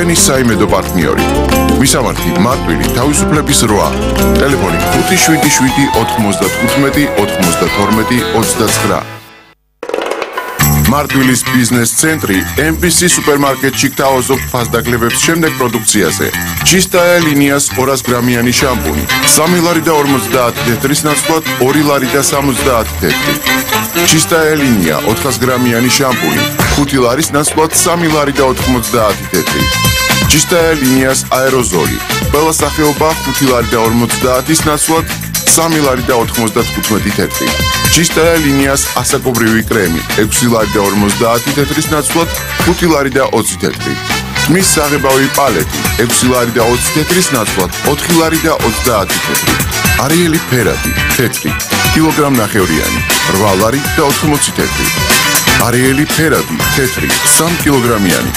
თქვენი საიმედო პარტნიორი. მისამართი მარტვილი თავისუფლების 8. ტელეფონი 577 95 92 29. მარტვილის ბიზნეს ცენტრი MBC სუპერმარკეტში გთავაზობთ ფასდაკლებებს შემდეგ პროდუქციაზე. Чистая линиას 200 გრამიანი შამპუნი 3 ლარი და 50 თეთრის ნაცვლად 2 ლარი და 70 თეთრი. Чистая линия 400 გრამიანი შამპუნი 5 ლარის ნაცვლად 3 ლარი და 90 თეთრი. Чистая линиას აეროზოლი ყველა სახეობა 5 ლარი და 50-ის ნაცვლად 3 ლარი და 95 თეთრი. Чистая линиას ასაკობრივი კრემი 6 ლარი და 50 თეთრის ნაცვლად 5 ლარი და 20 თეთრი. მის საღებავი პალეტი 6 ლარი და 20 თეთრის ნაცვლად 4 ლარი და 30 თეთრი. არიელი ფერადი თეთრი კილოგრამნახევრიანი 8 ლარი და 80 თეთრი. არიელი ფერადი თეთრი 3 კილოგრამიანი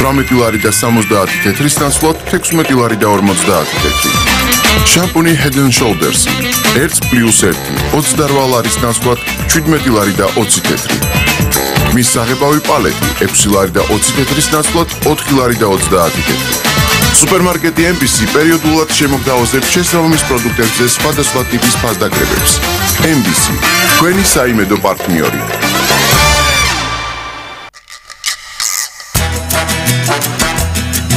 18 ლარი და 70 თეთრის ნაცვლად 16 ლარი და 50 თეთრი. შამპუნი Head and Shoulders 1+1 28 ლარის ნაცვლად 17 ლარი და 20 თეთრი. მის საღებავი პალეტი 6 ლარი და 20 თეთრის ნაცვლად 4 ლარი და 30 თეთრი. სუპერმარკეტი MBC პერიოდულად შემოგთავაზებს შესაბამის პროდუქტებზე სხვადასხვა ტიპის ფასდაკლებებს. MBC თქვენი საიმედო პარტნიორი.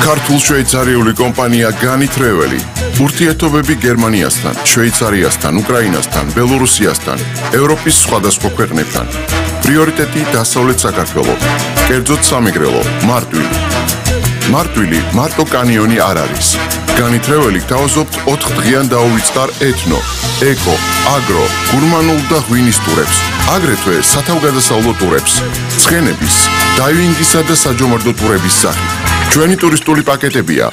ქართულ-შვეიცარიული კომპანია განითრეველი ურთიერთობები გერმანიასთან, შვეიცარიასთან, უკრაინასთან, ბელორუსიასთან, ევროპის სხვადასხვა ქვეყნებთან. პრიორიტეტი დასავლეთ საქართველო, კერძოდ სამეგრელო, მარტვილი. მარტვილი მარტო კანიონი არ არის. განითრეველი გთავაზობთ 4 დღიან დაუვიწყარ ეთნო, ეკო, აგრო, გურმანულ და ღვინის ტურებს, აგრეთვე სათავგადასავლო ტურებს, ცხენების, დაივინგისა და საჯომარდო ტურების სახით. ჩვენი ტურისტული პაკეტებია: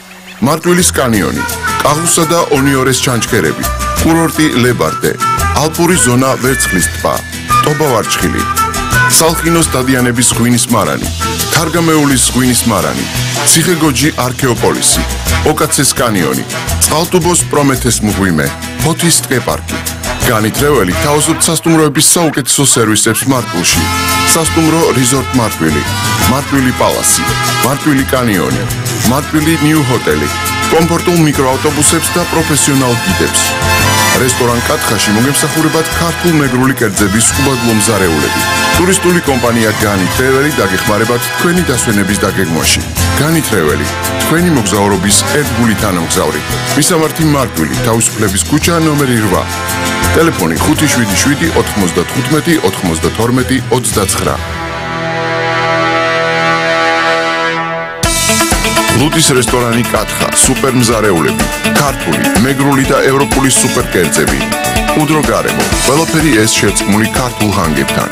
მარტვილის კანიონი, კაღუსა და ონიორეს ჩანჩქერები, კურორტი ლებარდე, ალპური ზონა ვერცხლის ტბა, ტობავარჩხილი, სალხინოს დადიანების ღვინის მარანი, თარგამეულის ღვინის მარანი, ციხეგოჯი არქეოპოლისი, ოკაცეს კანიონი, წყალტუბოს პრომეთეს მღვიმე, ფოთის ტყეპარკი. განითრეველი გთავაზობთ სასტუმროების საუკეთესო სერვისებს მარტვილში. სასტუმრო რიზორტ მარტვილი, მარტვილი პალასი, მარტვილი კანიონი, მარტვილი ნიუ ჰოტელი, კომფორტულ მიკროავტობუსებს და პროფესიონალ გიდებს. რესტორან კათხაში მოგემსახურებათ ქართულ მეგრული კერძების უბადლო მზარეულები. ტურისტული კომპანია განითრეველი დაგეხმარებათ თქვენი დასვენების დაგეგმვაში. განითრეველი, თქვენი მოგზაურობის ერთგული თანამგზავრი. მისამართი მარტვილი, თავისუფლების ქუჩა ნომერი 8. ტელეფონი 577 95 92 29. ლუდის რესტორანი კათხა, სუპერმზარეულები, ქართული, მეგრული და ევროპული სუპერკერძები. უდრო გარემო, ყველაფერი ეს შერწყმული ქართულ ჰანგებთან.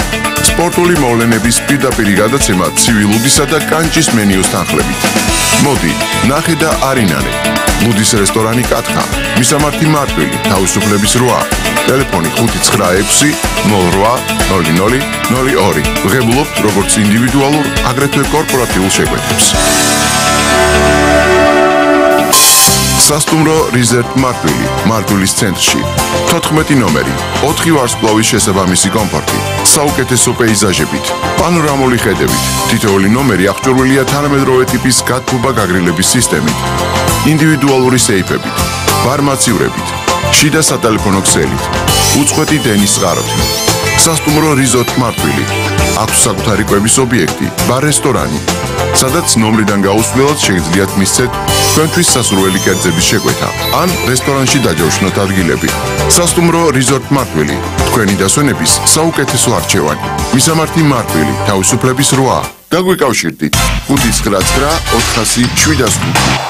სპორტული მოვლენების პირდაპირი გადაცემა ცივი ლუდისა და კანჭის მენიუს თანხლებით. მოდი, ნახე და არინარე. ლუდის რესტორანი კათხა, მისამართი მარტვილი, თავისუფლების 8. ტელეფონი 596 08 00 02. ვღებულობთ როგორც ინდივიდუალურ, აგრეთვე კორპორატიულ შეკვეთებს. სასტუმრო რიზერტ მარტვილი, მარტვილის ცენტრში. 14 ნომერი, 4 ვარსკვლავის შესაბამისი კომფორტი, საუკეთესო პეიზაჟებით, პანორამული ხედებით. თითოეული ნომერი აღჭურვილია თანამედროვე ტიპის გათბობა გაგრილების სისტემით, ინდივიდუალური სეიფებით, ფარმაცივრებით, შიდა სატელეფონო ქსელით, უწყვეტი დენის წყაროთი. სასტუმრო რიზორტ მარტვილი. აქვს საკუთარი კვების ობიექტი, ბარ-რესტორანი, სადაც ნომრიდან გაუსვლელად შეგიძლიათ მისცეთ თქვენთვის სასურველი კერძების შეკვეთა ან რესტორანში დაჯავშნოთ ადგილები. სასტუმრო რიზორტ მარტვილი, თქვენი დასვენების საუკეთესო არჩევანი. მისამართი მარტვილი, თავისუფლების 8. დაგვიკავშირდით 599 40705.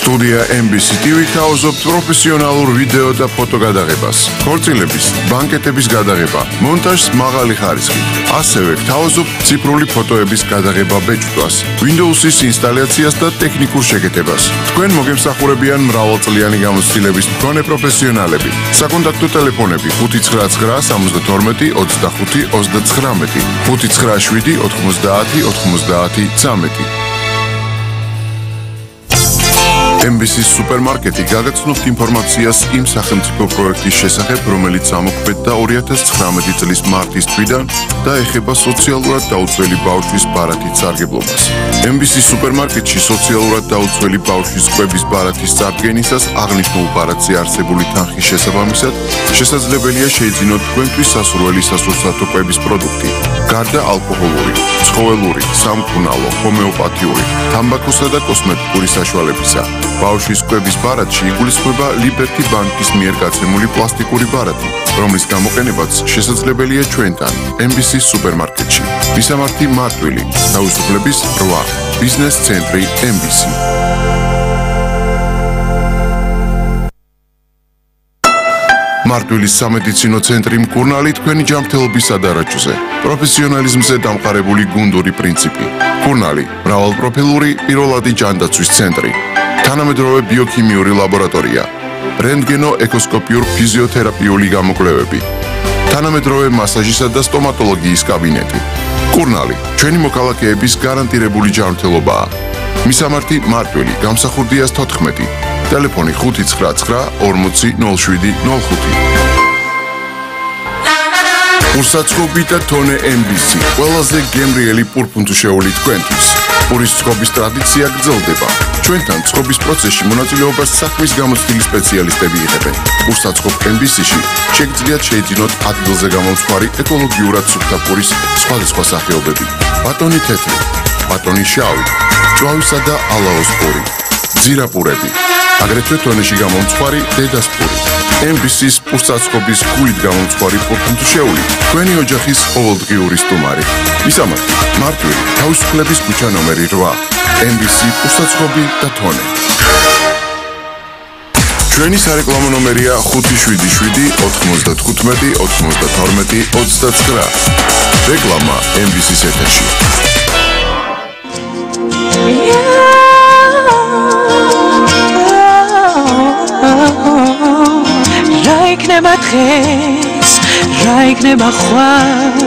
სტუდია MBC TV გთავაზობთ პროფესიონალურ ვიდეო და ფოტო გადაღებას, ქორწილების, ბანკეტების გადაღება, მონტაჟს მაღალი ხარისხით. ასევე გთავაზობთ ციფრული ფოტოების გადაღება ბეჭდვას, Windows-ის ინსტალაციას და ტექნიკურ შეკეთებას. თქვენ მოგემსახურებიან მრავალწლიანი გამოცდილების მქონე პროფესიონალები. საკონტაქტო ტელეფონები 599 72 25 39, 597 90 90 13. MBC-ის სუპერმარკეტი გაგაცნობთ ინფორმაციას იმ სახელმწიფო პროექტის შესახებ, რომელიც ამოქმედდა 2019 წლის მარტის თვიდან და ეხება სოციალურად დაუცველი ბავშვის ბარათის სარგებლობას. MBC-ის სუპერმარკეტში სოციალურად დაუცველი ბავშვის კვების ბარათის წარდგენისას აღნიშნულ ბარათზე არსებული თანხის შესაბამისად შესაძლებელია შეიძინოთ თქვენთვის სასურველი სასურსათო კვების პროდუქტი, გარდა ალკოჰოლური, ცხოველური, სამკურნალო, ჰომეოპათიური, თამბაქოსა და კოსმეტიკური საშუალებისა. ბავშვის კვების ბარათში იგულისხმება ლიბერტი ბანკის მიერ გაცემული პლასტიკური ბარათი, რომლის გამოყენებაც შესაძლებელია ჩვენთან, MBC-ის სუპერმარკეტში. მისამართი მარტვილი, თავისუფლების 8, ბიზნეს ცენტრი MBC. მარტვილის სამედიცინო ცენტრი მკურნალი თქვენი ჯანმრთელობის სადარაჯოზე. პროფესიონალიზმზე დამყარებული გუნდური პრინციპი. მკურნალი, მრავალპროფილური პირველადი ჯანდაცვის ცენტრი. თანამედროვე ბიოქიმიური ლაბორატორია. რენტგენო-ეკოსკოპიურ ფიზიოთერაპიული გამოკვლევები. თანამედროვე მასაჟისა და სტომატოლოგიის კაბინეტი. მკურნალი, ჩვენი მოქალაქეების გარანტირებული ჯანმრთელობაა. მისამართი მარტვილი, გამსახურდიას 14. ტელეფონი 599-40-07-05. ურსაცხობი და თონე MBC, ყველაზე გემრიელი პურპუნთუშეული თქვენთვის. პურის წყობის ტრადიცია გრძელდება. ჩვენთან წყობის პროცესში მონაწილეობას საქმის გამოცდილი სპეციალისტები იღებენ. ურსაცხობ MBC-ში შეგიძლიათ შეიძინოთ ადგილზე გამომცხვარი ეკოლოგიურად სუფთა პურის სხვადასხვა სახეობები. ბატონი თეთრი, ბატონი შავი, ჭვავისა და ალაოს პური, ძირაპურები. აგრეთვე თონეში გამომცხვარი დედას პური. MBC-ის ურსაცხობის გულით გამომცხვარი პურპუნთუშეული, თქვენი ოჯახის ყოველდღიური სტუმარი. მისამართი, მარტვილი, თავისუფლების ქუჩა ნომერი 8, MBC ურსაცხობი და თონე. ჩვენი სარეკლამო ნომერია 577-95-92-29. რეკლამა MBC-ის ეთერში. იქნება დღეს, რა იქნება ხვალ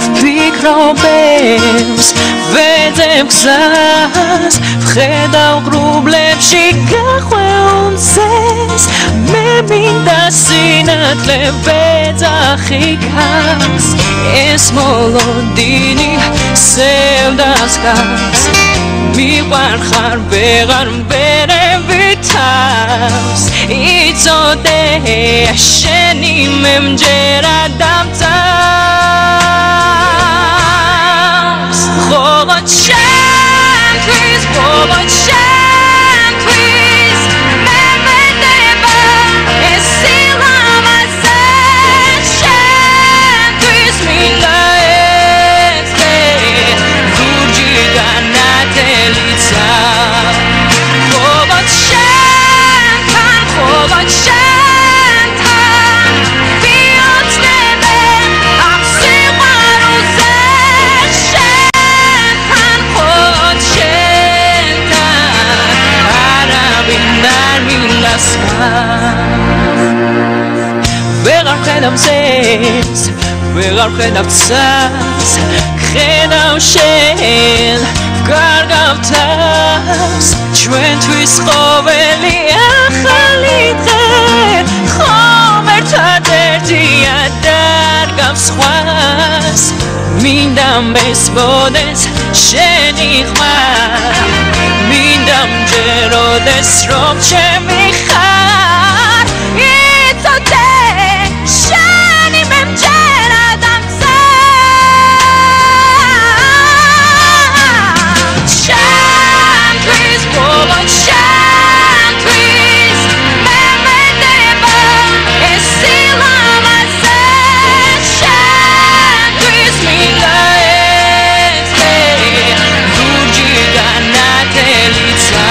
ვფიქრობებს, ვეძებ გზას ვხედავ ღრუბლებში გახვეუნცეს მე მინდა სინათლე ვეძახი გას ეს მოლოდინი სევდას გას მიყვარხარ ვეღარ მბერები თავს იცოდე შენი მემჯერა დამწავს ხოლო ჩემთვის მე მეტება ეს სილამაზე ჩემთვის მინდა ეცდე ლურჯი განათელიცა ვეღარ ხედავ ზეს, ვეღარ ხედავ ცას, ხედავ შენ, ვკარგავ თავს, ჩვენთვის ყოველი ახალი დღე, ხომ ერთადერთია დარგავს სხვას, მინდა მესმოდეს შენი ხმა, მინდა მჯეროდეს რომ ჩემი ხარ, იცოდე შენი მემჯერა დამწავს ჩემთვის ბოლო ჩემთვის მე მეტება ეს სილამაზე ჩემთვის მინდა ეცდე ლურჯი განათელიცა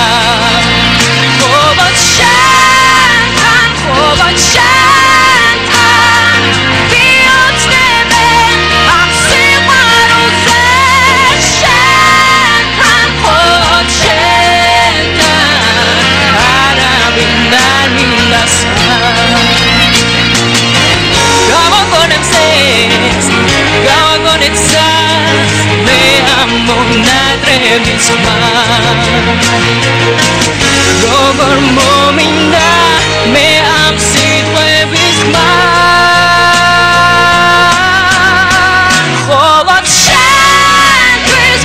არ მომინდა მე ამ სიტყვების ხმა მხოლოდ შენთვის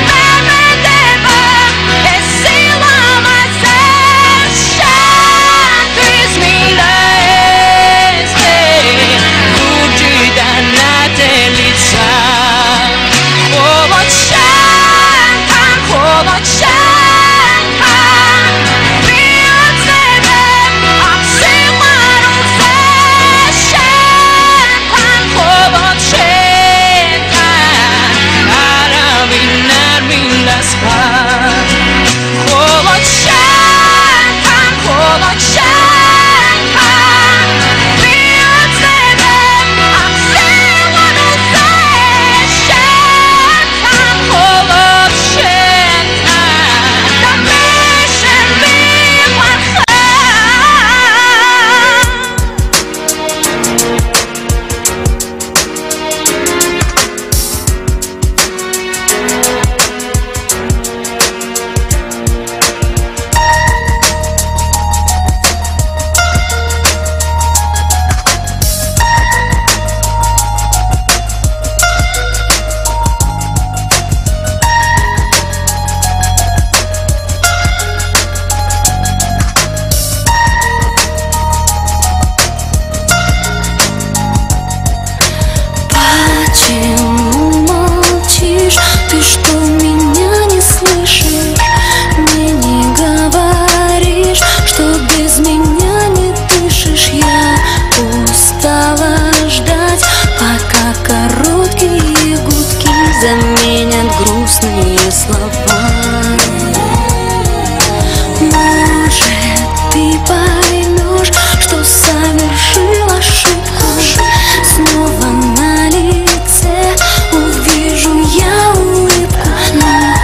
მე მენდება ეს სილამაზე შენთვის მინდა ეს ლურჯიდან ნათელიცა მხოლოდ заменят грустные слова. Может, ты поймешь, что совершил ошибку. Снова на лице увижу я улыбку. Но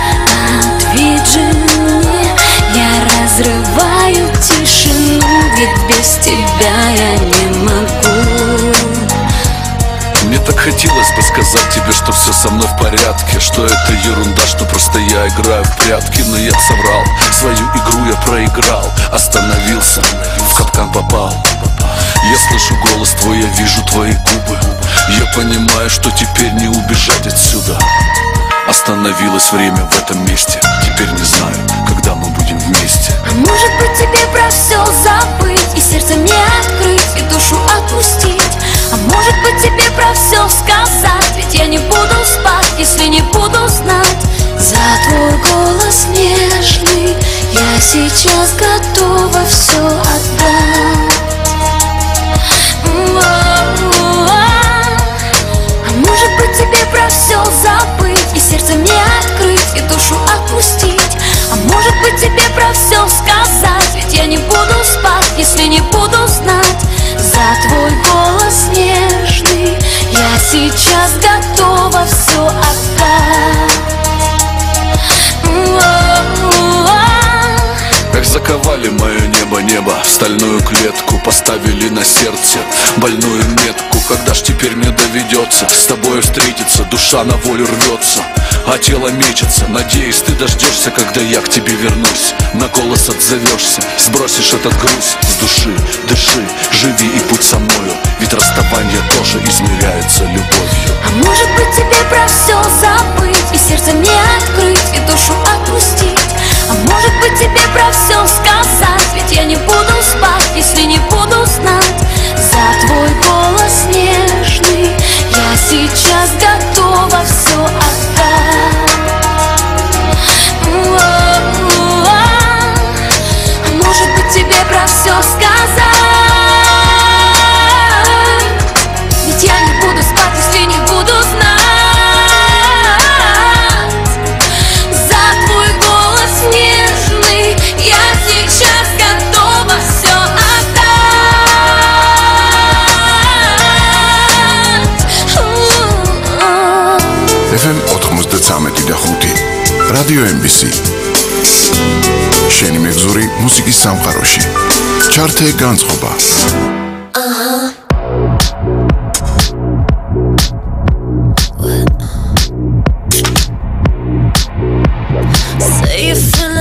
ответь же мне, я разрываю тишину, ведь без тебя я не могу. Мне так хотелось бы сказать тебе, что все со мной в порядке, что это ерунда, что просто я играю в прятки. Но я соврал, свою игру я проиграл, остановился, в капкан попал. Я слышу голос твой, я вижу твои губы. Я понимаю, что теперь не убежать отсюда. Остановилось время в этом месте. Теперь не знаю, когда мы будем вместе. А может быть тебе про все забыть, и сердце мне открыть, и душу отпустить. А может быть тебе про все сказать, ведь я не буду спать, если не буду знать. За твой голос нежный я сейчас готова все отдать. А может быть тебе про все забыть, и сердце мне открыть, и душу отпустить. А может быть тебе про все сказать, ведь я не буду спать, если не буду знать. За твой голос нежный я сейчас готова все отдать. Как заковали мое небо в стальную клетку, поставили на сердце больную метку. Когда ж теперь мне доведется с тобой встретиться? Душа на волю рвется, а тело мечется. Надеюсь, ты дождешься, когда я к тебе вернусь. На голос отзовешься, сбросишь этот груз с души. Дыши, живи и будь со мною, ведь расставание тоже измеряется любовью. А может быть тебе про все забыть, и сердце мне открыть, и душу отпустить. А может быть тебе про все сказать, ведь я не буду спать, если не буду знать. За твой голос нежный я сейчас готова все отдать. А может быть тебе про все сказать, ведь я не буду спать, если не буду знать. FM 93.5 Radio MBC შენი მეგზური მუსიკის სამყაროში ჩარტე განწყობა Say you feel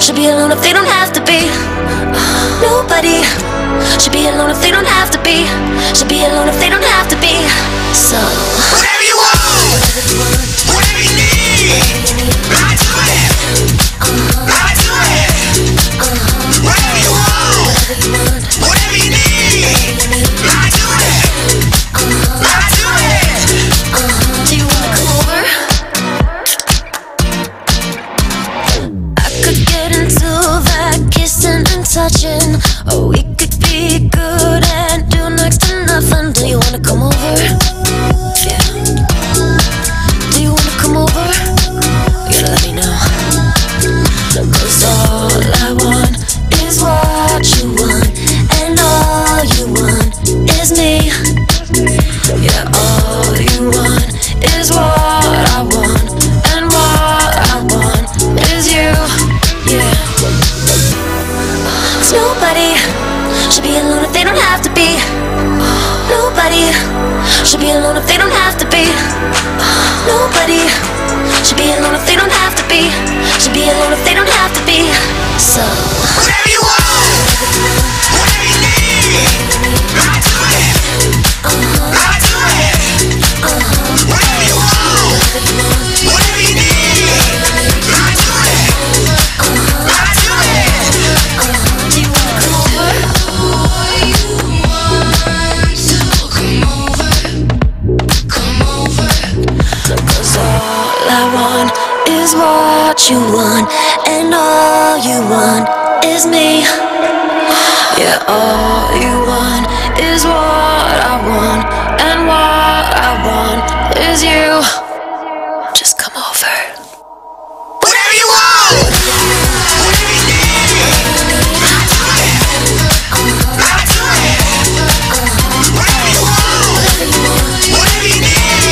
should be alone if they don't have to be. Nobody should be alone if they don't have to be. Should be alone if they don't have to be. So whatever you want, whatever you need, I do it. I do it. Whatever you want, whatever you need, I do it. I do it. do you wanna come over? I could get into that kissing and touching, or we could be good and do next to nothing. Do you wanna come over? Yeah. Do you wanna come over? You gotta let me know. 'Cause all I want is what you want, and all you want is me. Yeah, all you want is what I want, and what I want is you. Yeah. Nobody should be alone if they don't have to be. Nobody should be alone if they don't have to be. Nobody should be alone if they don't have to be. Should be alone if they don't have to be. So Whatever you want, whatever you need, I do it. I do it. Whatever you want, whatever you need, I do it. I do it. do you wanna come over? Come over. 'Cause all I want is what you want, and all you want is me. Yeah, all you want is what I want, and what I want is you. Just come over. Whatever you want, whatever you need, I do it. I do it. Whatever you want, whatever you need,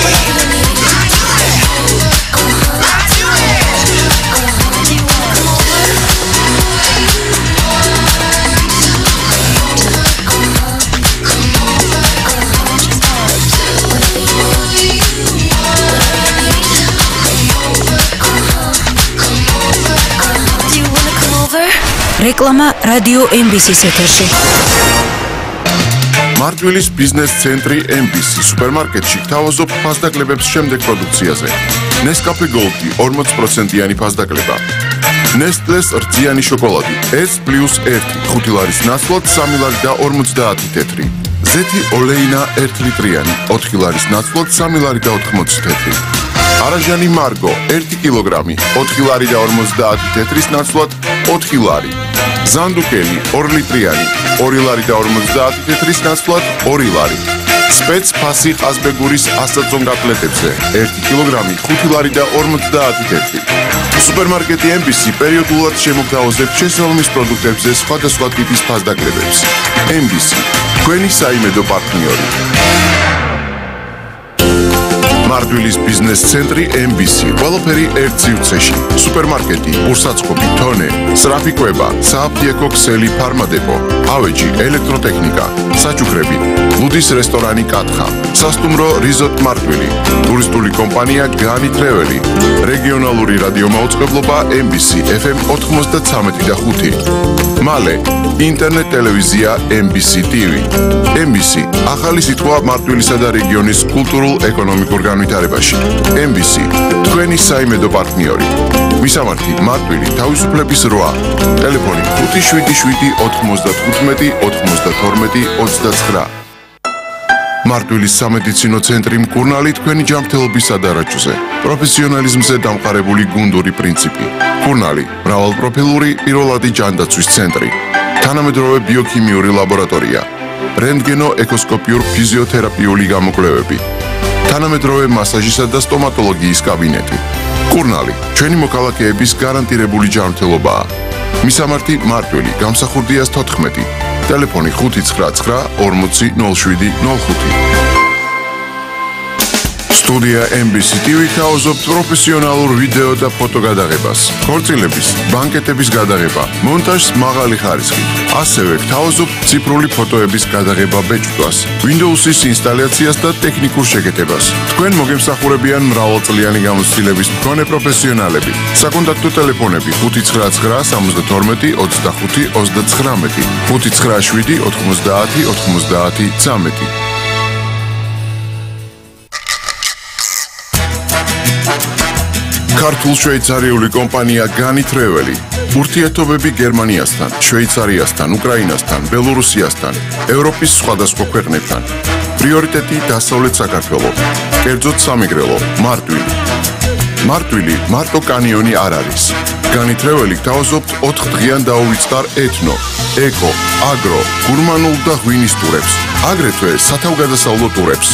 I do it. I do it. Do you wanna come over? Do you wanna come over? რეკლამა რადიო MBC-ის ეთერში. მარტვილის ბიზნეს ცენტრი MBC სუპერმარკეტში გთავაზობ ფასდაკლებებს შემდეგ პროდუქციაზე. Nescafe Gold-ი 40%-იანი ფასდაკლება. Nestle's რძიანი შოკოლადი S+1 5 ლარის ნაცვლად 3 ლარი და 50 თეთრი. ზეთი ოლეინა 1 ლიტრიანი 4 ლარის ნაცვლად 3 ლარი და 80 თეთრი. არაჟანი მარგო 1 კილოგრამი 4 ლარი და 50 თეთრის ნაცვლად 4 ლარი. ზანდუკელი 2 ლიტრიანი 2 ლარი და 50 თეთრის ნაცვლად 2 ლარი. სპეც ფასი ყაზბეგურის ასაწონ კოტლეტებზე 1 კილოგრამი 5 ლარი და 50 თეთრი. სუპერმარკეტი MBC პერიოდულად შემოგთავაზებთ შესაბამის პროდუქტებზე სხვადასხვა ტიპის ფასდაკლებებს. MBC თქვენი საიმედო პარტნიორი. მარტვილის ბიზნეს ცენტრი MBC ყველაფერი ერთ სივრცეში. სუპერმარკეტი, ურსაცხობი, თონე, სწრაფი კვება, სააფთიაქო ქსელი ფარმადეპო, ავეჯი, ელექტროტექნიკა, საჩუქრები, ლუდის რესტორანი კათხა, სასტუმრო რიზორტ მარტვილი, ტურისტული კომპანია განი ტრეველი, რეგიონალური რადიომაუწყებლობა MBC FM 93.5. მალე ინტერნეტ ტელევიზია MBC TV. MBC ახალი სიტყვა მარტვილისა და რეგიონის კულტურულ-ეკონომიკურ განვითარებაში. MBC თქვენი საიმედო პარტნიორი. მისამართი მარტვილი თავისუფლების 8. ტელეფონი 577-95-92-29. მარტვილის სამედიცინო ცენტრი მკურნალი თქვენი ჯანმრთელობის სადარაჯოზე. პროფესიონალიზმზე დამყარებული გუნდური პრინციპი. მკურნალი მრავალპროფილური პირველადი ჯანდაცვის ცენტრი. თანამედროვე ბიოქიმიური ლაბორატორია. რენტგენო-ეკოსკოპიურ ფიზიოთერაპიული გამოკვლევები. თანამედროვე მასაჟისა და სტომატოლოგიის კაბინეტი. მკურნალი ჩვენი მოქალაქეების გარანტირებული ჯანმრთელობაა. მისამართი მარტვილი გამსახურდიას 14. ტელეფონი 599 40 07 05. სტუდია MBC TV თავაზობთ პროფესიონალურ ვიდეო და ფოტო გადაღებას, ქორწილების, ბანკეტების გადაღება, მონტაჟს მაღალი ხარისხით. ასევე თავაზობთ ციფრული ფოტოების გადაღება ბეჭდვას, Windows-ის ინსტალაციას და ტექნიკურ შეკეთებას. თქვენ მოგემსახურებიან მრავალწლიანი გამოცდილების მქონე პროფესიონალები. საკონტაქტო ტელეფონები 599 72 25 39, 597 90 90 13. ქართულ-შვეიცარიული კომპანია განითრეველი ურთიერთობები გერმანიასთან, შვეიცარიასთან, უკრაინასთან, ბელორუსიასთან, ევროპის სხვადასხვა ქვეყნებთან. პრიორიტეტი დასავლეთ საქართველო, კერძოდ სამეგრელო, მარტვილი, მარტო კანიონი არ არის. განითრეველი გთავაზობთ 4 დღიან დაუვიწყარ ეთნო, ეკო, აგრო, გურმანულ და ღვინის ტურებს, აგრეთვე სათავგადასავლო ტურებს,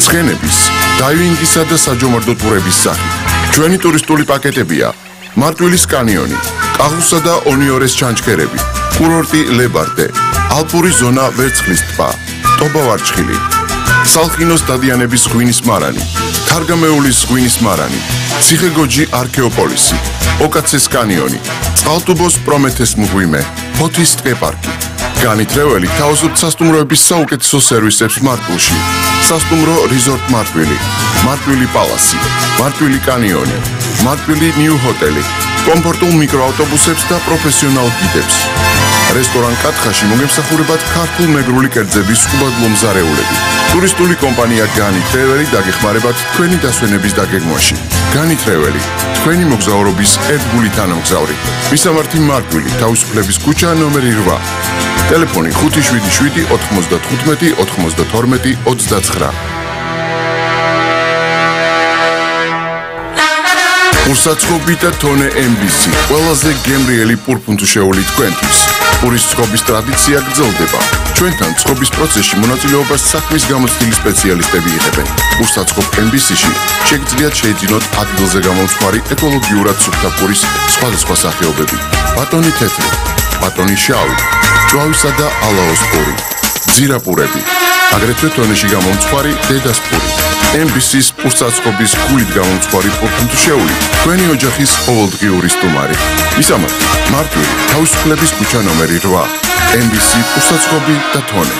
ცხენების, დაივინგისა და საჯომარდო ტურების სახით. ჩვენი ტურისტული პაკეტებია: მარტვილის კანიონი, კაღუსა და ონიორეს ჩანჩქერები, კურორტი ლებარდე, ალპური ზონა ვერცხლის ტბა, ტობა ვარჩხილი, სალხინოს დადიანების ღვინის მარანი, თარგამეულის ღვინის მარანი, ციხეგოჯი არქეოპოლისი, ოკაცეს კანიონი, წყალტუბოს პრომეთეს მღვიმე, ფოთის ტყეპარკი. განითრეველი თავაზობთ სასტუმროების საუკეთესო სერვისებს მარტვილში. სასტუმრო რიზორტ მარტვილი, მარტვილი პალასი, მარტვილი კანიონი, მარტვილი ნიუ ჰოტელი, კომფორტულ მიკროავტობუსებს და პროფესიონალ გიდებს. რესტორან კათხაში მოგემსახურებათ ქართულ მეგრული კერძების უბადლო-მზარეულები. ტურისტული კომპანია განითრეველი დაგეხმარებათ თქვენი დასვენების დაგეგმვაში. განითრეველი, თქვენი მოგზაურობის ერთგული თანამგზავრი. მისამართი მარტვილი, თავისუფლების ქუჩა ნომერი 8. ტელეფონი 577 95 92 29. ურსაცხობი და თონე MBC, ყველაზე გემრიელი პურპუნთუშეული თქვენთვის. პურის ცხობის ტრადიცია გრძელდება. ჩვენთან ცხობის პროცესში მონაწილეობას საქმის გამოცდილი სპეციალისტები იღებენ. ურსაცხობ MBC-ში შეგიძლიათ შეიძინოთ ადგილზე გამომცხვარი ეკოლოგიურად სუფთა პურის სხვადასხვა სახეობები. ბატონი თეთრი, ბატონი შავი, ჭვავისა და ალაოს პური, ძირაპურები, აგრეთვე თონეში გამომცხვარი დედას პური. MBC-ის ურსაცხობის გულით გამომცხვარი პურპუნთუშეული, თქვენი ოჯახის ყოველდღიური სტუმარი. მისამართი: მარტვილი, თავისუფლების ქუჩა ნომერი 8. MBC ურსაცხობი და თონე.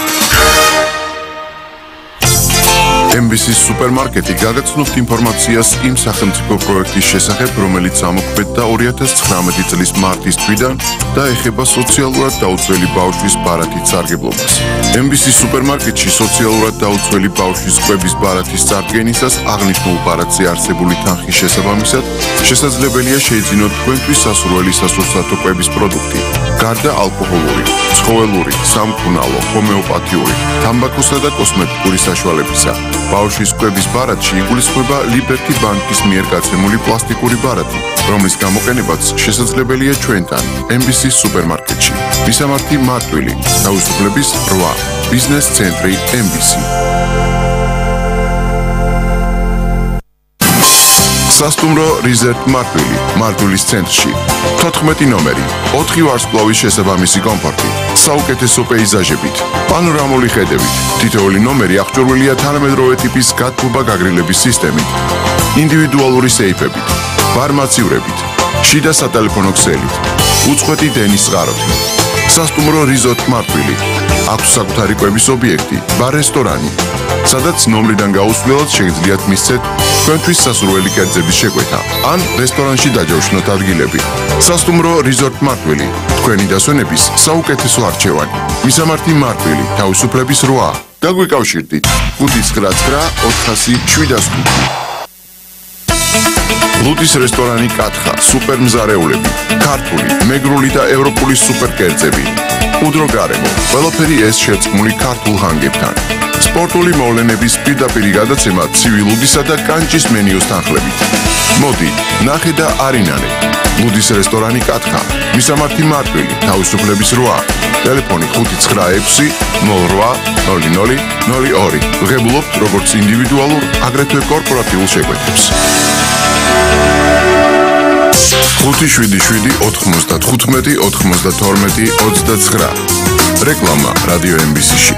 MBC-ის სუპერმარკეტი გაგაცნობთ ინფორმაციას იმ სახელმწიფო პროექტის შესახებ, რომელიც ამოქმედდა 2019 წლის მარტის თვიდან და ეხება სოციალურად დაუცველი ბავშვის ბარათის სარგებლობას. MBC-ის სუპერმარკეტში სოციალურად დაუცველი ბავშვის კვების ბარათის წარდგენისას აღნიშნულ ბარათზე არსებული თანხის შესაბამისად შესაძლებელია შეიძინოთ თქვენთვის სასურველი სასურსათო კვების პროდუქტი, გარდა ალკოჰოლური, ცხოველური, სამკურნალო, ჰომეოპათიური, თამბაქოსა და კოსმეტიკური საშუალებისა. ბავშვის კვების ბარათში იგულისხმება ლიბერტი ბანკის მიერ გაცემული პლასტიკური ბარათი, რომლის გამოყენებაც შესაძლებელია ჩვენთან, MBC-ის სუპერმარკეტში. მისამართი მარტვილი, თავისუფლების 8, ბიზნეს ცენტრი MBC. სასტუმრო რიზორტ მარტვილი, მარტვილის ცენტრში. 14 ნომერი, 4 ვარსკვლავის შესაბამისი კომფორტი, საუკეთესო პეიზაჟებით, პანორამული ხედებით. თითოეული ნომერი აღჭურვილია თანამედროვე ტიპის გათბობა-გაგრილების სისტემით, ინდივიდუალური სეიფებით, ბარმაცივრებით, შიდა სატელეფონო ქსელით, უწყვეტი დენის წყაროთი. სასტუმრო რიზორტ მარტვილი, აქვს საკუთარი კვების ობიექტი, ბარ-რესტორანი, სადაც ნომრიდან გაუსვლელად შეგიძლიათ მისცეთ თქვენთვის სასურველი კერძების შეკვეთა ან რესტორანში დაჯავშნოთ ადგილები. სასტუმრო რიზორტ მარტვილი, თქვენი დასვენების საუკეთესო არჩევანი. მისამართი მარტვილი, თავისუფლების 8. დაგვიკავშირდით 599 407. ლუდის რესტორანი კათხა, სუპერმზარეულები, ქართული, მეგრული და ევროპული სუპერკერძები, უდრო გარემო, ყველაფერი ეს შერწყმული ქართულ ჰანგებთან. სპორტული მოვლენების პირდაპირი გადაცემა ცივი ლუდისა და კანჭის მენიუს თანხლებით. მოდი, ნახე და არინანე. ლუდის რესტორანი კათხა, მისამართი მარტვილი, თავისუფლების 8. ტელეფონი 596 08 00 02. ღებულობთ როგორც ინდივიდუალურ, აგრეთვე კორპორატიულ შეკვეთებს. 577 95 92 29. რეკლამა რადიო MBC-ში.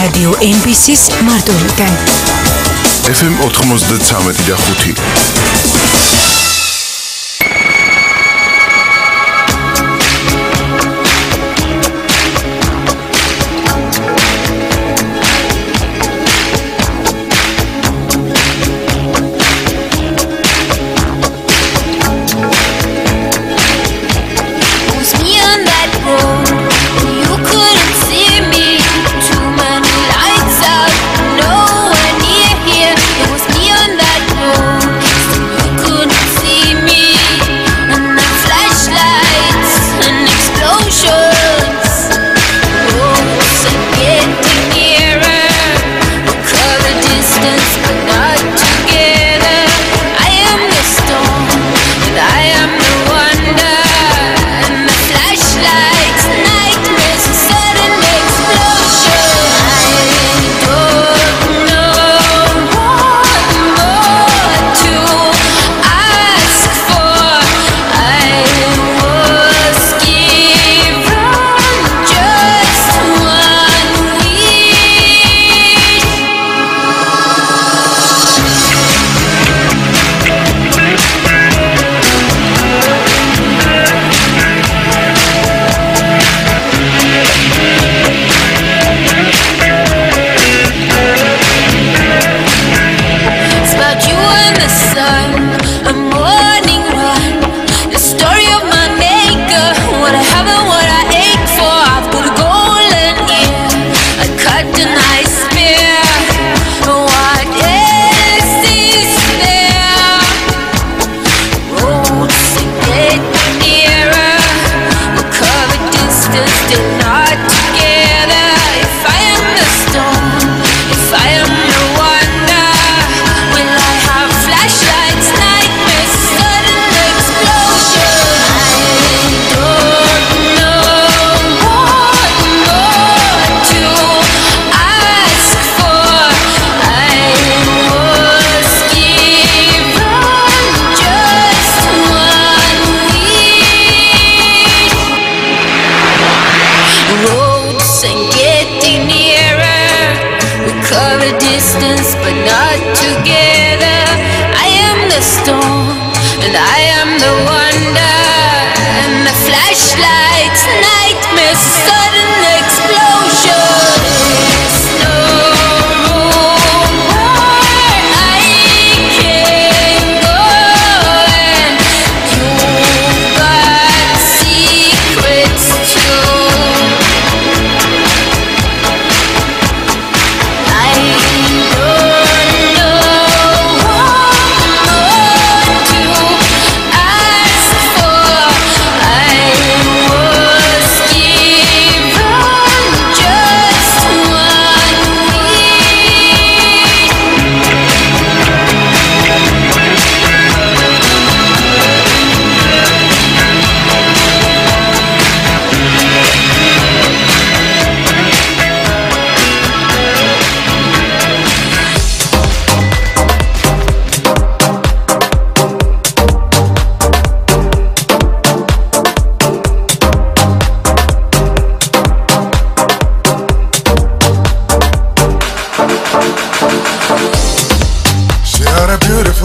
რადიო MBC-ს მარტოვიდან. FM 93.5.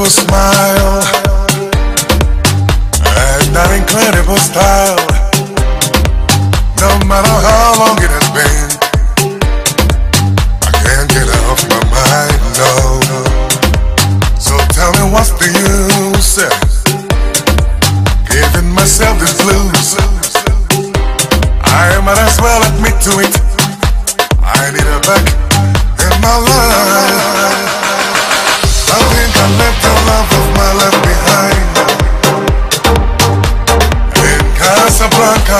Smile and that incredible style. No matter how long it has been, I can't get it off my mind, no. So tell me what's the use giving myself this blues? I might as well admit to it, I need her back in my life. I think I left the love of my life behind in Casablanca.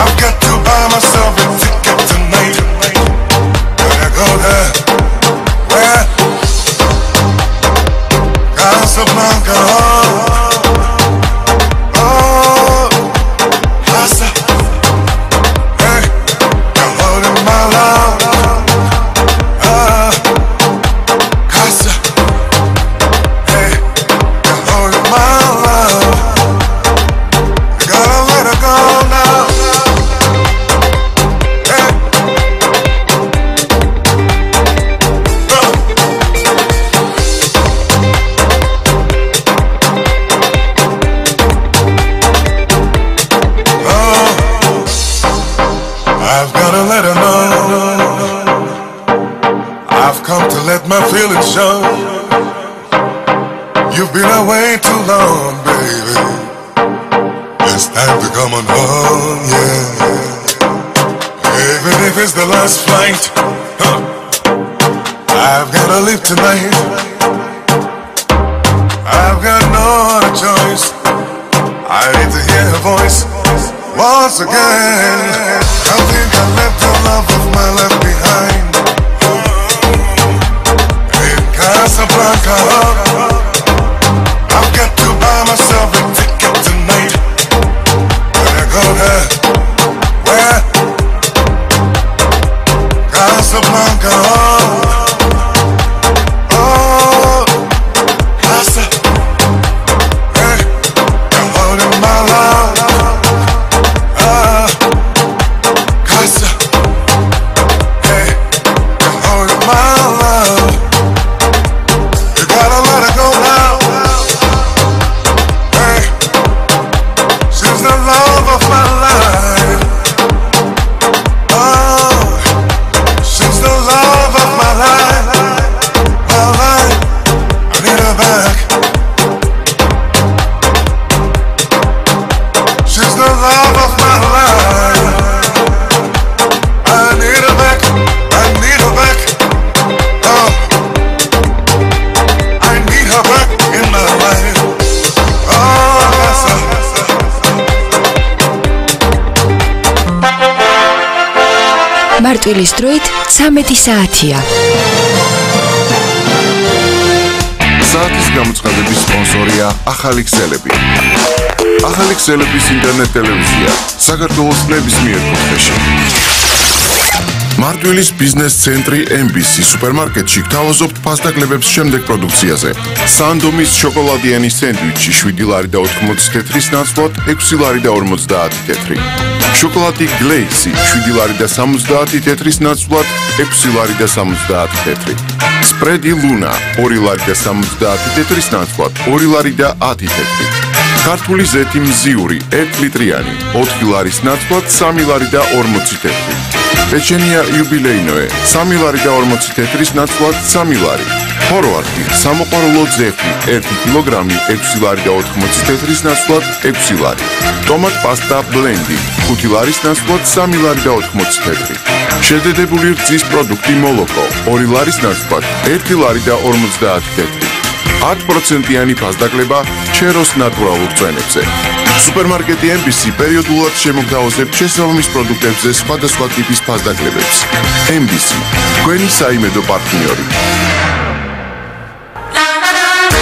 I've got to buy myself a ticket tonight. Gonna go there, where? Casablanca. Oh, Casa. till it shows. You've been away too long, baby. It's time to come on home, yeah. Even if it's the last flight, I've gotta leave tonight. I've got no other choice. I need to hear her voice once again. I think I left the love of my life behind in Casablanca. I've got to buy myself a ticket tonight. When I go there, where? Casablanca. Oh, Casa. Hey, I'm holding my love. Casa. Hey, I'm holding my love. You gotta let it go now. Hey, she's the love of my life. Oh, she's the love of my life. My life, I need her back. She's the love of my life. I need her back. I need her back. Oh, I need her back in my life. Oh, that's მარტვილის დროით 13 საათია. საათის გამოცხადების სპონსორია ახალი ქსელები. ახალი ქსელების ინტერნეტ ტელევიზია საქართველოს ნებისმიერ კუთხეში. მარტვილის ბიზნეს ცენტრი MBC სუპერმარკეტში გთავაზობთ ფასდაკლებებს შემდეგ პროდუქციაზე. სანდომის შოკოლადიანი სენდვიჩი 7 ლარი და 80 თეთრის ნაცვლად 6 ლარი და 50 თეთრი. შოკოლადი გლეისი 7 ლარი და 70 თეთრის ნაცვლად 6 ლარი და 70 თეთრი. სპრედი ლუნა 2 ლარი და 70 თეთრის ნაცვლად 2 ლარი და 10 თეთრი. ქართული ზეთი მზიური 1 ლიტრიანი 4 ლარის ნაცვლად 3 ლარი და 40 თეთრი. პეჩენია იუბილეინოე 3 ლარი და 40 თეთრის ნაცვლად 3 ლარი. ფორვარდი სამოყვარულო ძეფი 1 კილოგრამი 6 ლარი და 80 თეთრის ნაცვლად 6 ლარი. ტომატ პასტა ბლენდი 5 ლარის ნაცვლად 3 ლარი და 80 თეთრი. შედედებული რძის პროდუქტი მოლოკო 2 ლარის ნაცვლად 1 ლარი და 50 თეთრი. 10%-იანი ფასდაკლება ჩეროს ნატურალურ წვენებზე. სუპერმარკეტი MBC პერიოდულად შემოგთავაზებთ შესაბამის პროდუქტებზე სხვადასხვა ტიპის ფასდაკლებებს. MBC, თქვენი საიმედო პარტნიორი.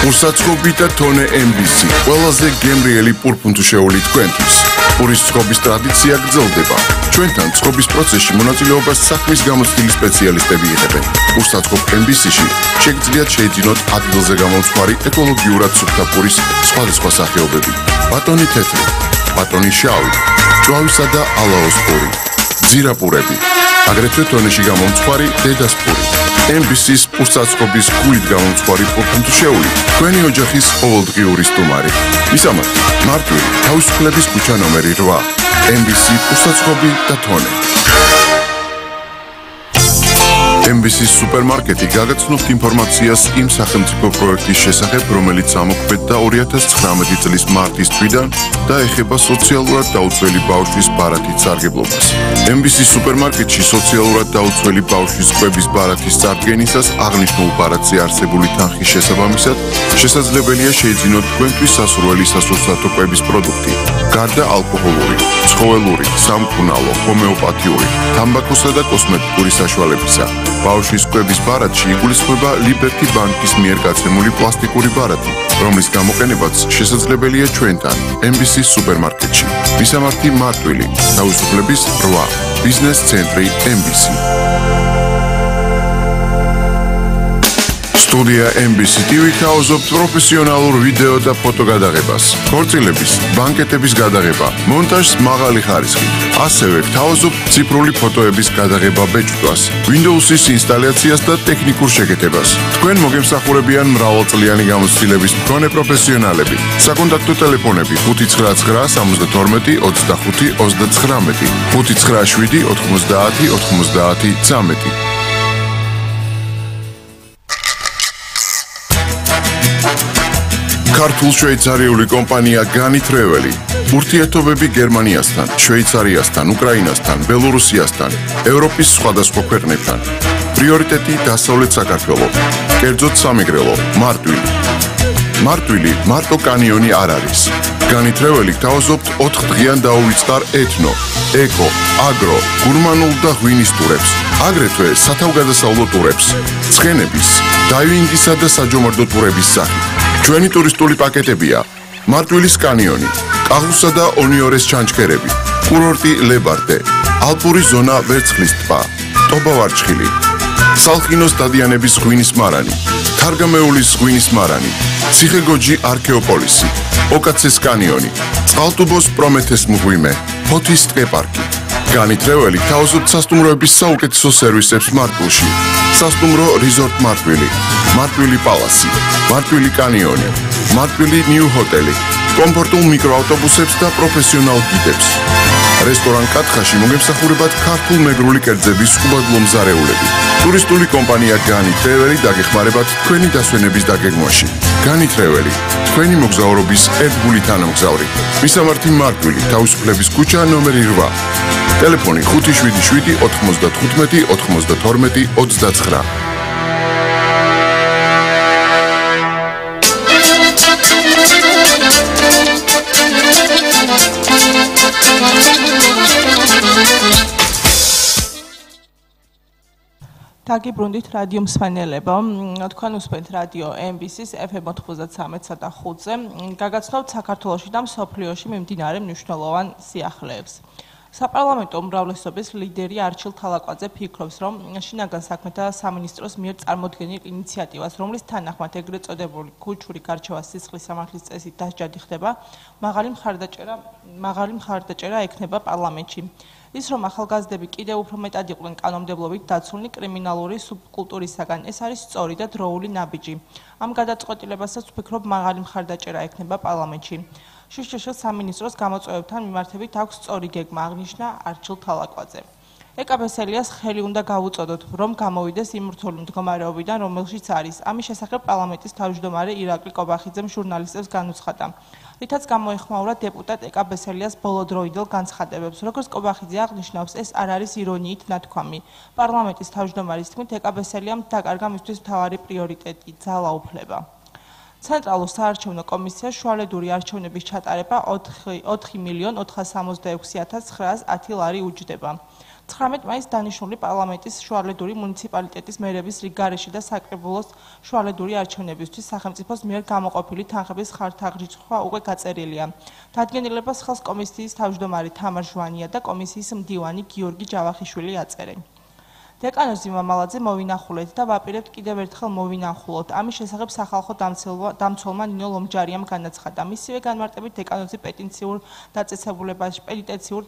ურსაცხობი და თონე MBC, ყველაზე გემრიელი პურფუნთუშეული თქვენთვის. პურის ცხობის ტრადიცია გრძელდება. ჩვენთან ცხობის პროცესში მონაწილეობას საქმის გამოცდილი სპეციალისტები იღებენ. ურსაცხობ MBC-ში შეგიძლიათ შეიძინოთ ადგილზე გამომცხვარი ეკოლოგიურად სუფთა პურის სხვადასხვა სახეობები. ბატონი თეთრი, ბატონი შავი, ჭვავისა და ალაოს პური, ძირაპურები, აგრეთვე თონეში გამომცხვარი დედას პური. MBC-ის ურსაცხობის გულით გამომცხვარი პურფუნთუშეული თქვენი ოჯახის ყოველდღიური სტუმარი. მისამართი: მარტვილი, თავისუფლების ქუჩა ნომერი 8. MBC ურსაცხობი და თონე. MBC-ის სუპერმარკეტი გაგაცნობთ ინფორმაციას იმ სახელმწიფო პროექტის შესახებ, რომელიც ამოქმედდა 2019 წლის მარტის თვიდან და ეხება სოციალურად დაუცველი ბავშვის ბარათის სარგებლობას. MBC-ის სუპერმარკეტში სოციალურად დაუცველი ბავშვის კვების ბარათის წარდგენისას აღნიშნულ ბარათზე არსებული თანხის შესაბამისად შესაძლებელია შეიძინოთ თქვენთვის სასურველი სასურსათო კვების პროდუქტი. გარდა ალკოჰოლური, ცხოველური, სამკურნალო, ჰომეოპათიური, თამბაქოსა და კოსმეტიკური საშუალებისა. ბავშვის კვების ბარათში იგულისხმება ლიბერტი ბანკის მიერ გაცემული პლასტიკური ბარათი, რომლის გამოყენებაც შესაძლებელია ჩვენთან, MBC-ის სუპერმარკეტში. მისამართი: მარტვილი, თავისუფლების 8. ბიზნეს ცენტრი MBC. სტუდია MBC TV თავაზობთ პროფესიონალურ ვიდეო და ფოტო გადაღებას, ქორწილების, ბანკეტების გადაღება, მონტაჟს მაღალი ხარისხით. ასევე თავაზობთ ციფრული ფოტოების გადაღება ბეჭდვას, Windows-ის ინსტალაციას და ტექნიკურ შეკეთებას. თქვენ მოგემსახურებიან მრავალწლიანი გამოცდილების მქონე პროფესიონალები. საკონტაქტო ტელეფონები 599 72 25 39, 597 90 90 13. ქართულ-შვეიცარიული კომპანია განითრეველი. ურთიერთობები გერმანიასთან, შვეიცარიასთან, უკრაინასთან, ბელორუსიასთან, ევროპის სხვადასხვა ქვეყნებთან. პრიორიტეტი დასავლეთ საქართველო. კერძოდ სამეგრელო, მარტვილი. მარტვილი მარტო კანიონი არ არის. განითრეველი გთავაზობთ 4 დღიან დაუვიწყარ ეთნო, ეკო, აგრო, გურმანულ და ღვინის ტურებს, აგრეთვე სათავგადასავლო ტურებს, ცხენების, დაივინგისა და საჯომარდო ტურების სახით. ჩვენი ტურისტული პაკეტებია: მარტვილის კანიონი, კაღუსა და ონიორეს ჩანჩქერები, კურორტი ლებარდე, ალპური ზონა ვერცხლის ტბა, ტობავარჩხილი, სალხინოს დადიანების ღვინის მარანი, თარგამეულის ღვინის მარანი, ციხეგოჯი არქეოპოლისი, ოკაცეს კანიონი, წყალტუბოს პრომეთეს მღვიმე, ფოთის ტყეპარკი. განითრეველი გთავაზობთ სასტუმროების საუკეთესო სერვისებს მარტვილში. სასტუმრო რიზორტ მარტვილი, მარტვილი პალასი, მარტვილი კანიონი, მარტვილი ნიუ ჰოტელი, კომფორტულ მიკროავტობუსებს და პროფესიონალ გიდებს. რესტორან კათხაში მოგემსახურებათ ქართულ მეგრული კერძების უბადლო მზარეულები. ტურისტული კომპანია განითრეველი დაგეხმარებათ თქვენი დასვენების დაგეგმვაში. განითრეველი, თქვენი მოგზაურობის ერთგული თანამგზავრი. მისამართი მარტვილი, თავისუფლების ქუჩა ნომერი 8. ტელეფონი 577 95 92 29. დაგიბრუნდით რადიო მსმენელებო, თქვენ უსმენთ რადიო MBC-ს FM 93.5-ზე. გაგაცნობთ საქართველოში და მსოფლიოში მიმდინარე მნიშვნელოვან სიახლეებს. საპარლამენტო უმრავლესობის ლიდერი არჩილ თალაკვაძე ფიქრობს, რომ შინაგან საქმეთა სამინისტროს მიერ წარმოდგენილ ინიციატივას, რომლის თანახმად ეგრეთ წოდებული ქუჩური გარჩევა სისხლის სამართლის წესით დასჯადი ხდება, მაღალი მხარდაჭერა ექნება პარლამენტში. ის რომ ახალგაზრდები კიდევ უფრო მეტად იყვნენ კანონმდებლობით დაცულნი კრიმინალური სუბკულტურისაგან, ეს არის სწორი და დროული ნაბიჯი. ამ გადაწყვეტილებასაც ვფიქრობ მაღალი მხარდაჭერა ექნება პარლამენტში. შშშ სამინისტროს გამოწვევებთან მიმართებით აქვს სწორი გეგმა, აღნიშნა არჩილ თალაკვაძე. ეკაბესელიას ხელი უნდა გავუწოდოთ, რომ გამოვიდეს იმ რთული მდგომარეობიდან, რომელშიც არის. ამის შესახებ პარლამენტის თავმჯდომარე ირაკლი კობახიძემ ჟურნალისტებს განუცხადა. რითაც გამოეხმაურა დეპუტატ ეკაბესელიას ბოლოდროიდელ განცხადებებს. როგორც კობახიძე აღნიშნავს, ეს არ არის ირონიით ნათქვამი. პარლამენტის თავმჯდომარის თქმით, ეკაბესელიამ დაკარგა მისთვის მთავარი პრიორიტეტი ძალაუფლება. ცენტრალურ საარჩევნო კომისიას შუალედური არჩევნების ჩატარება 4.466.910 ლარი უჯდება. 19 მაისს დანიშნული პარლამენტის შუალედური მუნიციპალიტეტის მერების რიგგარეშე და საკრებულოს შუალედური არჩევნებისთვის სახელმწიფოს მიერ გამოყოფილი თანხების ხართ-აღრიცხვა უკვე გაწერილია. დადგენილებას ხელს კომისიის თავმჯდომარე თამარ ჟვანია და კომისიის მდივანი გიორგი ჯავახიშვილი აწერენ. დეკანოზი მამალაძე მოვინახულეთ და ვაპირებთ კიდევ ერთხელ მოვინახულოთ. ამის შესახებ სახალხო დამცველმა ნინო ლომჯარიამ განაცხადა. მისივე განმარტებით დეკანოზი პეტიციურ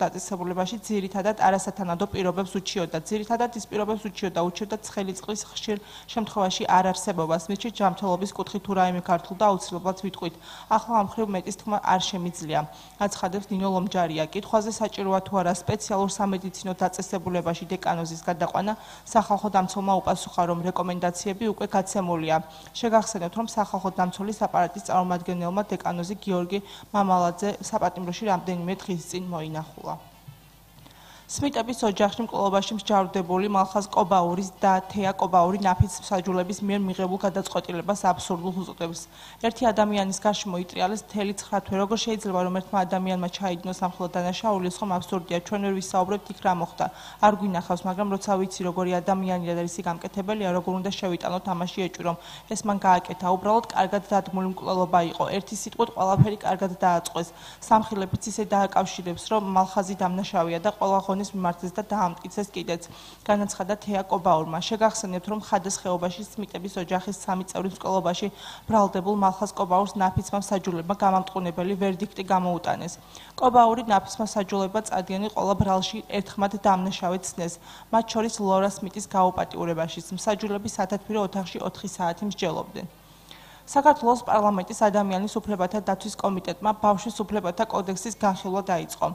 დაწესებულებაში ძირითადად არასათანადო პირობებს უჩიოდა. ძირითადად ის პირობებს უჩიოდა ცხელი წყლის ხშირ შემთხვევაში არ არსებობას, მისჩით ჯანმრთელობის კუთხით თუ რაიმე ქართულდა აუცილებლად ვიტყვით. ახლა ამ მხრივ მეტის თქმა არ შემიძლია. აცხადებს ნინო ლომჯარია. კითხვაზე საჭიროა თუ არა სპეციალურ სამედიცინო დაწესებულებაში დეკანოზის გადაყვანა, სახალხო დამცველმა უპასუხა, რომ რეკომენდაციები უკვე გაცემულია. შეგახსენებთ, რომ სახალხო დამცველის აპარატის წარმომადგენელმა დეკანოზი გიორგი მამალაძე საპატიმროში რამდენიმე დღის წინ მოინახულა. სმიტების ოჯახში მკვლელობაში მსჯავრდებული მალხაზ კობაურის და თეა კობაური ნაფიც მსაჯულების მიერ მიღებულ გადაწყვეტილებას აბსურდულ უწოდებს. ერთი ადამიანის გარშემო იტრიალეს მთელი 9 თვე. როგორ შეიძლება რომ ერთმა ადამიანმა ჩაიდინოს სამხილო დანაშაული, ეს ხომ აბსურდია. ჩვენ ვერ ვისაუბრებთ იქ რა მოხდა. არ გვინახავს, მაგრამ როცა ვიცი როგორი ადამიანია და ისი გამკეთებელია, როგორ უნდა შევიტანოთ ამაში ეჭვი, რომ ეს მან გააკეთა. უბრალოდ კარგად დადგმული მკვლელობა იყო. ერთი სიტყვით ყველაფერი კარგად დააწყვეს. სამხილებიც ისე დააკავშირებს, რომ მალხაზი დამნაშავეა და ყველა მიმართეს და დაამტკიცეს კიდეც. განაცხადა თეა კობაურმა. შეგახსენებთ, რომ ხადეს ხეობაში სმიტების ოჯახის 3 წევრის მკვლელობაში ბრალდებულ მალხაზ კობაურს ნაფიცმა მსაჯულებმა გამამტყუნებელი ვერდიქტი გამოუტანეს. კობაური ნაფიცმა მსაჯულებმა წადიანი ყველა ბრალში ერთხმად დამნაშავედ ცნეს, მათ შორის ლორა სმიტის გაუპატიურებაშიც. მსაჯულები სათათბირო ოთახში 4 საათი მსჯელობდნენ. საქართველოს პარლამენტის ადამიანის უფლებათა დაცვის კომიტეტმა ბავშვის უფლებათა კოდექსის განხილვა დაიწყო.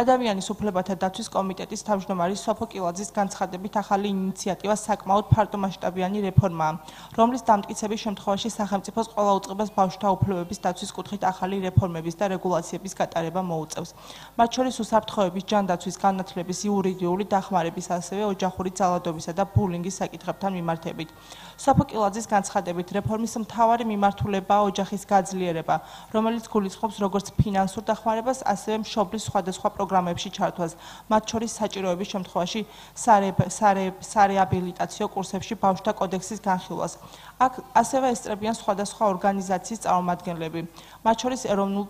ადამიანის უფლებათა დაცვის კომიტეტის თავმჯდომარის სოფო კილაძის განცხადებით ახალი ინიციატივა საკმაოდ ფართომასშტაბიანი რეფორმაა, რომლის დამტკიცების შემთხვევაში სახელმწიფოს ყველა უწყებას ბავშვთა უფლებების დაცვის კუთხით ახალი რეფორმების და რეგულაციების გატარება მოუწევს. მათ შორის უსაფრთხოების, ჯანდაცვის, განათლების, იურიდიული დახმარების, ასევე ოჯახური ძალადობისა და ბულინგის საკითხებთან მიმართებით. სოფო კილაძის განცხადებით რეფორმის მთავარი მიმართულებაა ოჯახის გაძლიერება, რომელიც გულისხმობს როგორც ფინანსურ დახმარებას, ასევე მშობლის სხვადასხვა პროგრამებში ჩართვას, მათ შორის საჭიროების შემთხვევაში სარეაბილიტაციო კურსებში ბავშვთა კოდექსის განხილვას. აქ ასევე ესწრებიან სხვადასხვა ორგანიზაციის წარმომადგენლები, მათ შორის ეროვნულ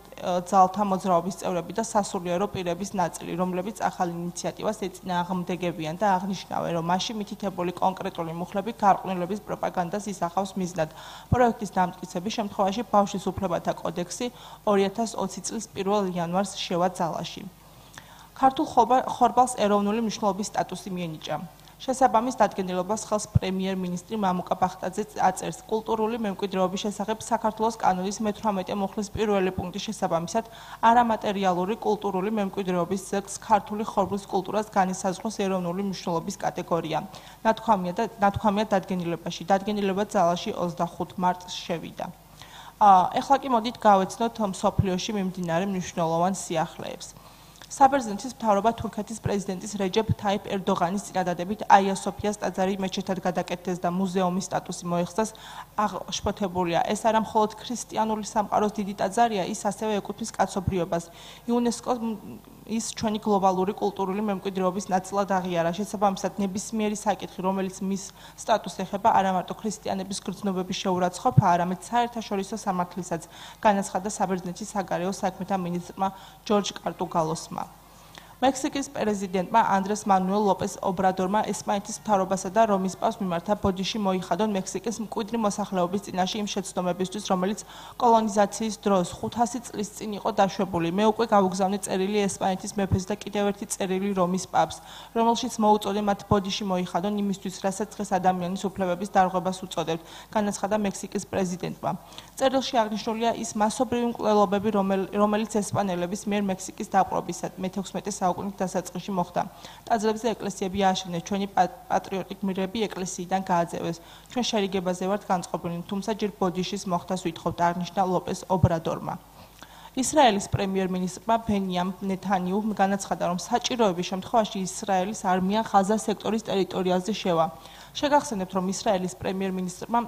ძალთა მოძრაობის წევრები და სასულიერო პირების ნაწილი, რომლებიც ახალ ინიციატივას ეწინააღმდეგებიან და აღნიშნავენ, რომ მასში მითითებული კონკრეტული მუხლები გარყვნილების პროპაგანდას ისახავს მიზნად. პროექტის დამტკიცების შემთხვევაში ბავშვის უფლებათა კოდექსი 2020 წლის 1 იანვარს შევა ძალაში. ქართულ ხორბალს ეროვნული მნიშვნელობის სტატუსი მიენიჭა. შესაბამის დადგენილებას ხელს პრემიერ-მინისტრი მამუკა ბახტაძე აწერს კულტურული მემკვიდრეობის შესახებ საქართველოს კანონის მე-18 მუხლის პირველი პუნქტის შესაბამისად არამატერიალური კულტურული მემკვიდრეობის ზეგს ქართული ხორბლის კულტურას განისაზღვროს ეროვნული მნიშვნელობის კატეგორია. ნათქვამია დადგენილებაში. დადგენილება ძალაში 25 მარტს შევიდა. ეხლა კი მოდით გავეცნოთ მსოფლიოში მიმდინარე მნიშვნელოვან სიახლეებს. საბერძნეთის მთავრობა თურქეთის პრეზიდენტის რეჯეფ თაიფ ერდოღანის წინადადებით აია სოფიას ტაძარი მეჩეთად გადაკეთდეს და მუზეუმის სტატუსი მოიხსნას აღშფოთებულია. ეს არა მხოლოდ ქრისტიანული სამყაროს დიდი ტაძარია, ის ასევე ეკუთვნის კაცობრიობას. იუნესკოს ის ჩვენი გლობალური კულტურული მემკვიდრეობის ნაწილად აღიარა. შესაბამისად, ნებისმიერი საკითხი, რომელიც მის სტატუსს ეხება, არა მარტო ქრისტიანების გრძნობების შეურაცხყოფა, არამედ საერთაშორისო სამართლისაც, განაცხადა საბერძნეთის საგარეო საქმეთა მინისტრმა ჯორჯ კარტუგალოსმა. მექსიკის პრეზიდენტმა ანდრეს მანუელ ლოპეს ობრადორმა ესპანეთის მთავრობასა და რომის პაპს მიმართა ბოდიში მოიხადონ მექსიკის მკვიდრი მოსახლეობის წინაშე იმ შეცდომებისთვის, რომელიც კოლონიზაციის დროს 500 წლის წინ იყო დაშვებული. მე უკვე გავუგზავნე წერილი ესპანეთის მეფეს და კიდევ ერთი წერილი რომის პაპს, რომელშიც მოუწოდე მათ ბოდიში მოიხადონ იმისთვის, რასაც დღეს ადამიანის უფლებების დარღვევას უწოდებთ, განაცხადა მექსიკის პრეზიდენტმა. წერილში აღნიშნულია ის მასობრივი მკვლელობები, რომელიც ესპანელების მიერ მექსიკის დაპყრობისად მე-16 საუკუნის დასაწყისში მოხდა. ტაძრებზე ეკლესიები ააშენეს, ჩვენი პატრიოტი გმირები ეკლესიიდან გააძევეს. ჩვენ შერიგებაზე ვართ განწყობილნი, თუმცა ჯერ ბოდიშის მოხდას ვითხოვთ, აღნიშნა ლოპეს ობრადორმა. ისრაელის პრემიერ-მინისტრმა ბენიამ ნეთანიაჰუმ განაცხადა, რომ საჭიროების შემთხვევაში ისრაელის არმია ღაზას სექტორის ტერიტორიაზე შევა. შეგახსენებთ, რომ ისრაელის პრემიერ-მინისტრმა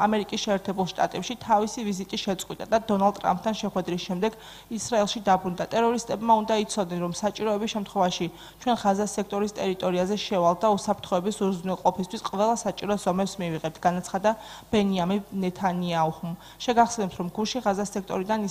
ამერიკის შეერთებულ შტატებში თავისი ვიზიტი შეწყვიტა და დონალდ ტრამპთან შეხვედრის შემდეგ ისრაელში დაბრუნდა. ტერორისტებმა უნდა იცოდნენ, რომ საჭიროების შემთხვევაში ჩვენ ღაზას სექტორის ტერიტორიაზე შევალთ და უსაფრთხოების უზრუნველყოფისთვის ყველა საჭირო ზომებს მივიღებთ, განაცხადა ბენიამინ ნეთანიაჰუმ. შეგახსენებთ, რომ გუშინ ღაზას სექტორიდან